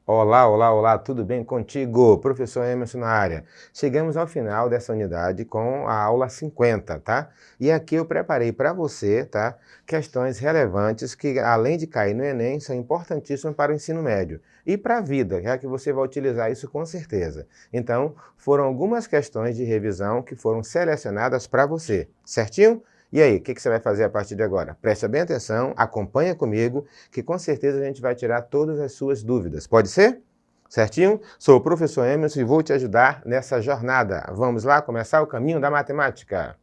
Olá, olá, olá, tudo bem contigo? Professor Emerson na área. Chegamos ao final dessa unidade com a aula 50, tá? E aqui eu preparei para você, tá? Questões relevantes que, além de cair no Enem, são importantíssimas para o ensino médio e para a vida, já que você vai utilizar isso com certeza. Então, foram algumas questões de revisão que foram selecionadas para você, certinho? E aí, o que você vai fazer a partir de agora? Preste bem atenção, acompanha comigo, que com certeza a gente vai tirar todas as suas dúvidas. Pode ser? Certinho? Sou o professor Emerson e vou te ajudar nessa jornada. Vamos lá começar o caminho da matemática.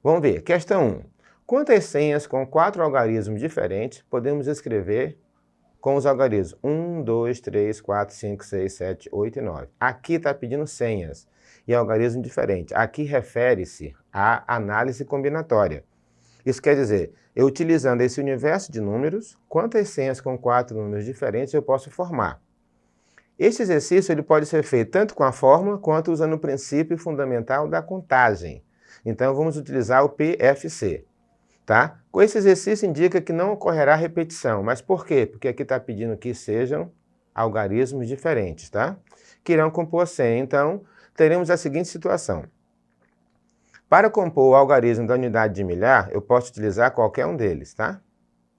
Vamos ver. Questão 1. Quantas senhas com 4 algarismos diferentes podemos escrever com os algarismos 1, 2, 3, 4, 5, 6, 7, 8 e 9? Aqui está pedindo senhas e algarismo diferente. Aqui refere-se à análise combinatória. Isso quer dizer, eu utilizando esse universo de números, quantas senhas com 4 números diferentes eu posso formar? Este exercício ele pode ser feito tanto com a fórmula quanto usando o princípio fundamental da contagem. Então vamos utilizar o PFC. Tá? Com esse exercício indica que não ocorrerá repetição. Mas por quê? Porque aqui está pedindo que sejam algarismos diferentes, tá? Que irão compor 100. Então, teremos a seguinte situação. Para compor o algarismo da unidade de milhar, eu posso utilizar qualquer um deles, tá?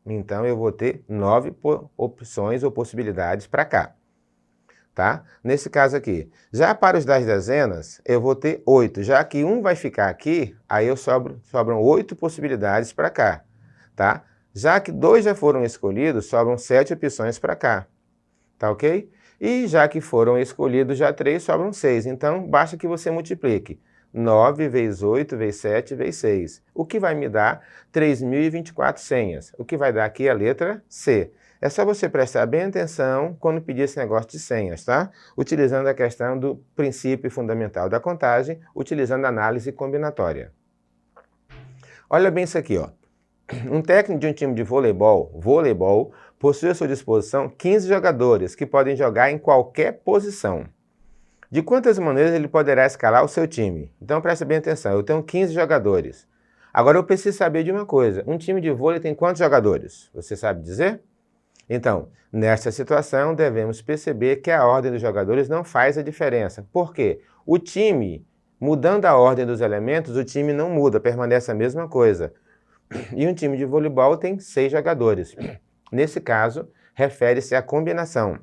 Então, eu vou ter 9 opções ou possibilidades para cá, tá? Nesse caso aqui. Já para os das dezenas, eu vou ter 8. Já que um vai ficar aqui, aí sobram 8 possibilidades para cá, tá? Já que 2 já foram escolhidos, sobram 7 opções para cá, tá ok? E já que foram escolhidos já 3, sobram 6. Então, basta que você multiplique 9 vezes 8 vezes 7 vezes 6, o que vai me dar 3.024 senhas, o que vai dar aqui a letra C. É só você prestar bem atenção quando pedir esse negócio de senhas, tá? Utilizando a questão do princípio fundamental da contagem, utilizando a análise combinatória. Olha bem isso aqui, ó. Um técnico de um time de voleibol, possui à sua disposição 15 jogadores que podem jogar em qualquer posição. De quantas maneiras ele poderá escalar o seu time? Então preste bem atenção, eu tenho 15 jogadores. Agora eu preciso saber de uma coisa, um time de vôlei tem quantos jogadores? Você sabe dizer? Então, nesta situação, devemos perceber que a ordem dos jogadores não faz a diferença. Por quê? O time, mudando a ordem dos elementos, o time não muda, permanece a mesma coisa. E um time de voleibol tem 6 jogadores. Nesse caso, refere-se à combinação.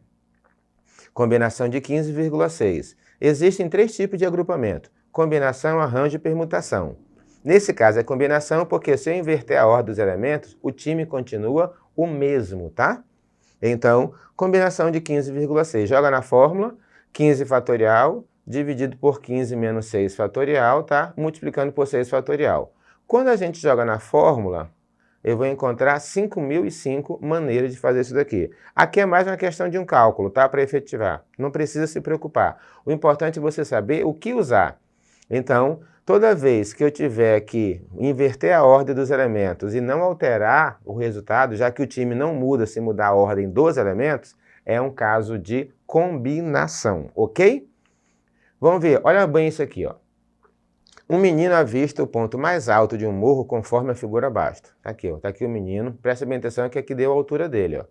Combinação de 15,6. Existem 3 tipos de agrupamento: combinação, arranjo e permutação. Nesse caso é combinação porque se eu inverter a ordem dos elementos, o time continua o mesmo, tá? Então, combinação de 15,6. Joga na fórmula, 15 fatorial dividido por 15 menos 6 fatorial, tá? Multiplicando por 6 fatorial. Quando a gente joga na fórmula, eu vou encontrar 5.005 maneiras de fazer isso daqui. Aqui é mais uma questão de um cálculo, tá? Para efetivar. Não precisa se preocupar. O importante é você saber o que usar. Então, toda vez que eu tiver que inverter a ordem dos elementos e não alterar o resultado, já que o time não muda se mudar a ordem dos elementos, é um caso de combinação, ok? Vamos ver, olha bem isso aqui, ó. Um menino avista o ponto mais alto de um morro conforme a figura abaixo. Aqui, ó, tá aqui o menino, presta bem atenção que aqui deu a altura dele, ó.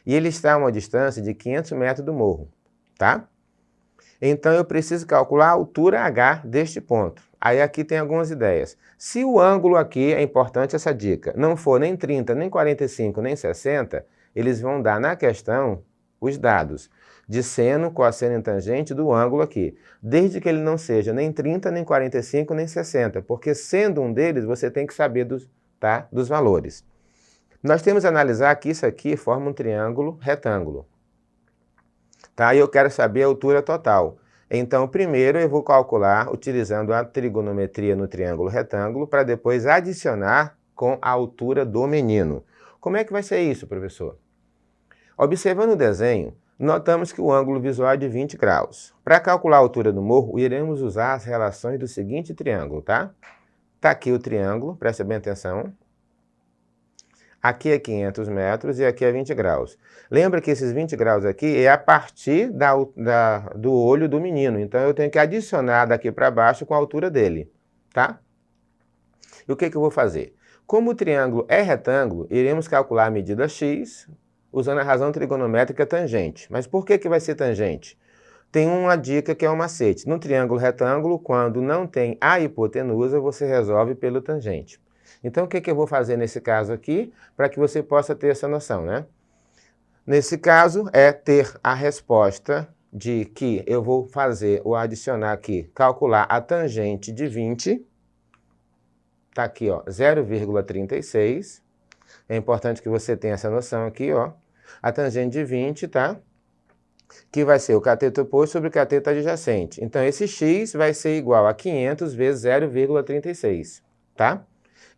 E ele está a uma distância de 500 metros do morro, tá? Então eu preciso calcular a altura H deste ponto. Aí aqui tem algumas ideias. Se o ângulo aqui, é importante essa dica, não for nem 30, nem 45, nem 60, eles vão dar na questão os dados de seno, cosseno e tangente do ângulo aqui. Desde que ele não seja nem 30, nem 45, nem 60, porque sendo um deles você tem que saber dos valores. Nós temos que analisar que isso aqui forma um triângulo retângulo. Tá? E eu quero saber a altura total. Então, primeiro eu vou calcular utilizando a trigonometria no triângulo retângulo para depois adicionar com a altura do menino. Como é que vai ser isso, professor? Observando o desenho, notamos que o ângulo visual é de 20 graus. Para calcular a altura do morro, iremos usar as relações do seguinte triângulo, tá? Tá aqui o triângulo, presta bem atenção. Aqui é 500 metros e aqui é 20 graus. Lembra que esses 20 graus aqui é a partir do olho do menino. Então, eu tenho que adicionar daqui para baixo com a altura dele, tá? E o que eu vou fazer? Como o triângulo é retângulo, iremos calcular a medida x usando a razão trigonométrica tangente. Mas por que vai ser tangente? Tem uma dica que é um macete. No triângulo retângulo, quando não tem a hipotenusa, você resolve pelo tangente. Então, o que eu vou fazer nesse caso aqui, para que você possa ter essa noção, né? Nesse caso, é ter a resposta de que eu vou fazer ou adicionar aqui, calcular a tangente de 20, tá aqui, ó, 0,36. É importante que você tenha essa noção aqui, ó. A tangente de 20, tá? Que vai ser o cateto oposto sobre o cateto adjacente. Então, esse x vai ser igual a 500 vezes 0,36, tá?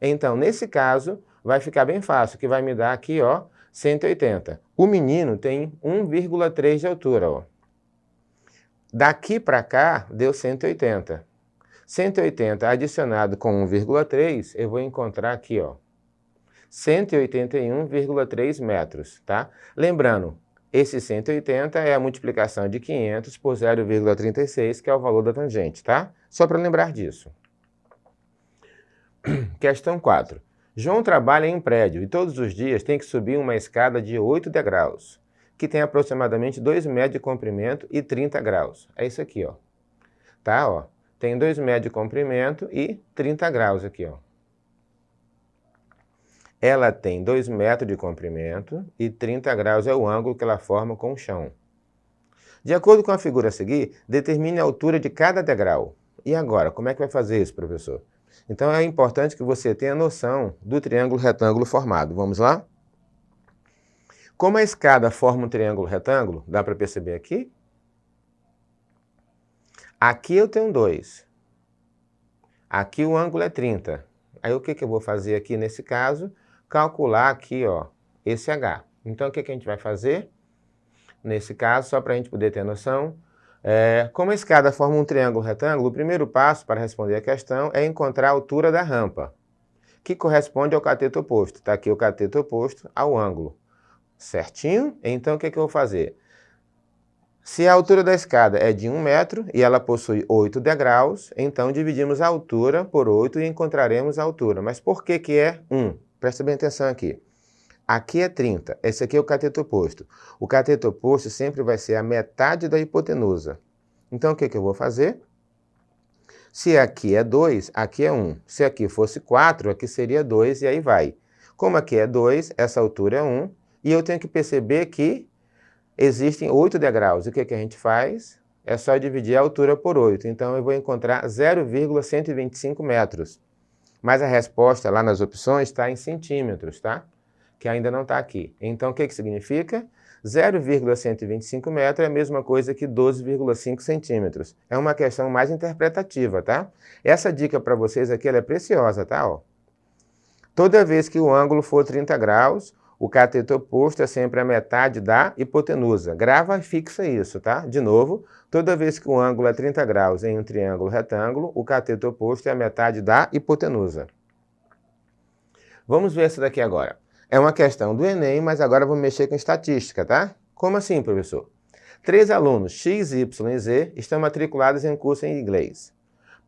Então, nesse caso, vai ficar bem fácil, que vai me dar aqui, ó, 180. O menino tem 1,3 de altura, ó. Daqui para cá, deu 180. 180 adicionado com 1,3, eu vou encontrar aqui, ó, 181,3 metros, tá? Lembrando, esse 180 é a multiplicação de 500 por 0,36, que é o valor da tangente, tá? Só para lembrar disso. Questão 4. João trabalha em um prédio e todos os dias tem que subir uma escada de 8 degraus, que tem aproximadamente 2 metros de comprimento e 30 graus. É isso aqui, ó. Tá, ó. Tem 2 metros de comprimento e 30 graus aqui, ó. Ela tem 2 metros de comprimento e 30 graus é o ângulo que ela forma com o chão. De acordo com a figura a seguir, determine a altura de cada degrau. E agora, como é que vai fazer isso, professor? Então é importante que você tenha noção do triângulo retângulo formado. Vamos lá? Como a escada forma um triângulo retângulo, dá para perceber aqui? Aqui eu tenho 2. Aqui o ângulo é 30. Aí o que eu vou fazer aqui nesse caso? Calcular aqui, ó, esse H. Então, o que a gente vai fazer? Nesse caso, só para a gente poder ter noção, como a escada forma um triângulo retângulo, o primeiro passo para responder a questão é encontrar a altura da rampa, que corresponde ao cateto oposto. Está aqui o cateto oposto ao ângulo. Certinho? Então, o que eu vou fazer? Se a altura da escada é de 1 metro e ela possui 8 degraus, então dividimos a altura por 8 e encontraremos a altura. Mas por que é 1? Presta bem atenção aqui. Aqui é 30, esse aqui é o cateto oposto. O cateto oposto sempre vai ser a metade da hipotenusa. Então, o que eu vou fazer? Se aqui é 2, aqui é 1. Se aqui fosse 4, aqui seria 2 e aí vai. Como aqui é 2, essa altura é 1, e eu tenho que perceber que existem 8 degraus. O que a gente faz? É só dividir a altura por 8. Então, eu vou encontrar 0,125 metros. Mas a resposta lá nas opções está em centímetros, tá? Que ainda não está aqui. Então, o que significa? 0,125 metros é a mesma coisa que 12,5 centímetros. É uma questão mais interpretativa, tá? Essa dica para vocês aqui ela é preciosa, tá? Ó. Toda vez que o ângulo for 30 graus, o cateto oposto é sempre a metade da hipotenusa. Grava e fixa isso, tá? De novo, toda vez que o ângulo é 30 graus em um triângulo retângulo, o cateto oposto é a metade da hipotenusa. Vamos ver essa daqui agora. É uma questão do Enem, mas agora vamos mexer com estatística, tá? Como assim, professor? 3 alunos X, Y e Z estão matriculados em um curso em inglês.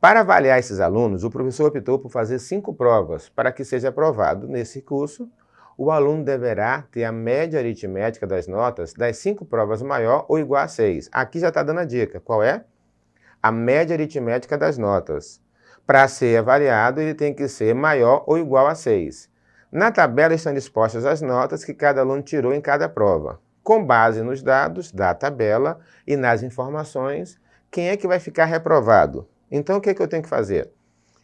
Para avaliar esses alunos, o professor optou por fazer 5 provas. Para que seja aprovado nesse curso, o aluno deverá ter a média aritmética das notas das 5 provas maior ou igual a 6. Aqui já está dando a dica. Qual é? A média aritmética das notas. Para ser avaliado, ele tem que ser maior ou igual a 6. Na tabela estão dispostas as notas que cada aluno tirou em cada prova. Com base nos dados da tabela e nas informações, quem é que vai ficar reprovado? Então, o que eu tenho que fazer?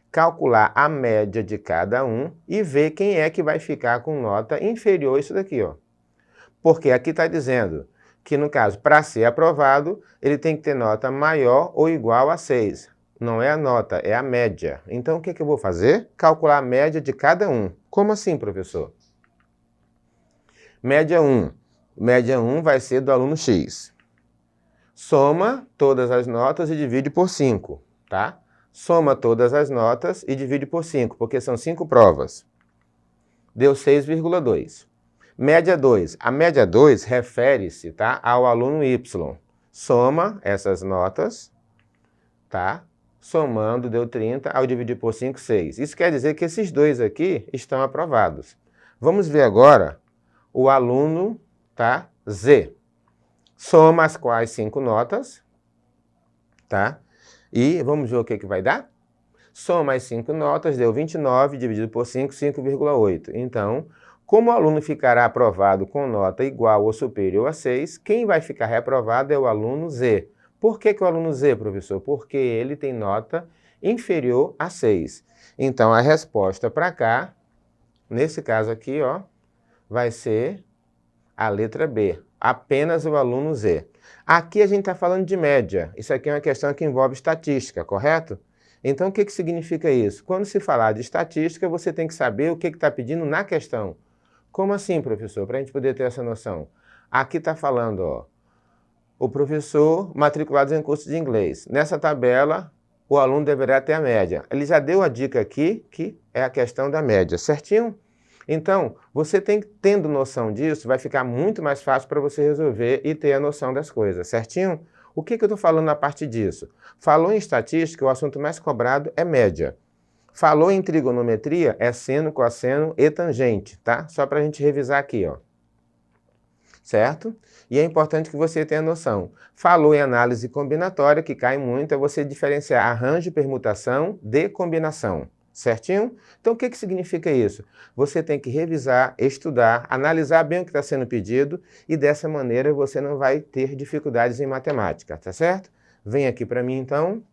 Calcular a média de cada um e ver quem é que vai ficar com nota inferior a isso daqui, ó. Porque aqui está dizendo que, no caso, para ser aprovado, ele tem que ter nota maior ou igual a 6. Não é a nota, é a média. Então, o que eu vou fazer? Calcular a média de cada um. Como assim, professor? Média 1. Média 1 vai ser do aluno X. Soma todas as notas e divide por 5, tá? Soma todas as notas e divide por 5, porque são 5 provas. Deu 6,2. Média 2. A média 2 refere-se, tá, ao aluno Y. Soma essas notas, tá? Somando deu 30, ao dividir por 5, 6. Isso quer dizer que esses dois aqui estão aprovados. Vamos ver agora o aluno tá? Z. Soma as quais 5 notas, tá? E vamos ver o que vai dar? Soma as 5 notas, deu 29, dividido por 5, 5,8. Então, como o aluno ficará aprovado com nota igual ou superior a 6, quem vai ficar reprovado é o aluno Z. Por que o aluno Z, professor? Porque ele tem nota inferior a 6. Então, a resposta para cá, nesse caso aqui, ó, vai ser a letra B. Apenas o aluno Z. Aqui a gente está falando de média. Isso aqui é uma questão que envolve estatística, correto? Então, o que significa isso? Quando se falar de estatística, você tem que saber o que está pedindo na questão. Como assim, professor? Para a gente poder ter essa noção. Aqui está falando, ó, o professor matriculado em curso de inglês. Nessa tabela, o aluno deverá ter a média. Ele já deu a dica aqui, que é a questão da média, certinho? Então, você tendo noção disso, vai ficar muito mais fácil para você resolver e ter a noção das coisas, certinho? O que eu estou falando a partir disso? Falou em estatística, o assunto mais cobrado é média. Falou em trigonometria, é seno, cosseno e tangente, tá? Só para a gente revisar aqui, ó. Certo? E é importante que você tenha noção. Falou em análise combinatória, que cai muito, é você diferenciar arranjo, permutação de combinação. Certinho? Então, o que significa isso? Você tem que revisar, estudar, analisar bem o que está sendo pedido e dessa maneira você não vai ter dificuldades em matemática, tá certo? Vem aqui para mim, então,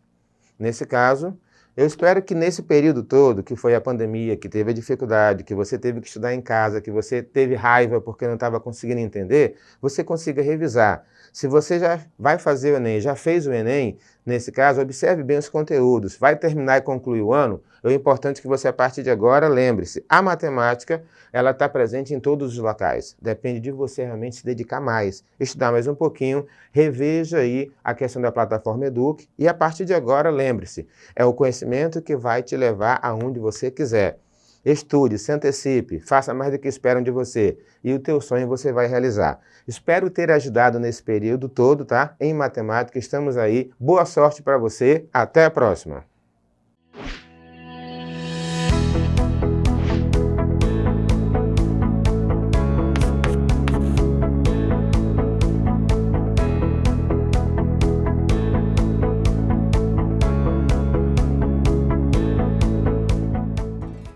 nesse caso. Eu espero que nesse período todo, que foi a pandemia, que teve a dificuldade, que você teve que estudar em casa, que você teve raiva porque não estava conseguindo entender, você consiga revisar. Se você já vai fazer o Enem, já fez o Enem, nesse caso, observe bem os conteúdos. Vai terminar e concluir o ano, é importante que você, a partir de agora, lembre-se, a matemática, ela está presente em todos os locais. Depende de você realmente se dedicar mais, estudar mais um pouquinho, reveja aí a questão da plataforma Eduque e, a partir de agora, lembre-se, é o conhecimento que vai te levar aonde você quiser. Estude, se antecipe, faça mais do que esperam de você e o teu sonho você vai realizar. Espero ter ajudado nesse período todo, tá? Em matemática, estamos aí. Boa sorte para você. Até a próxima.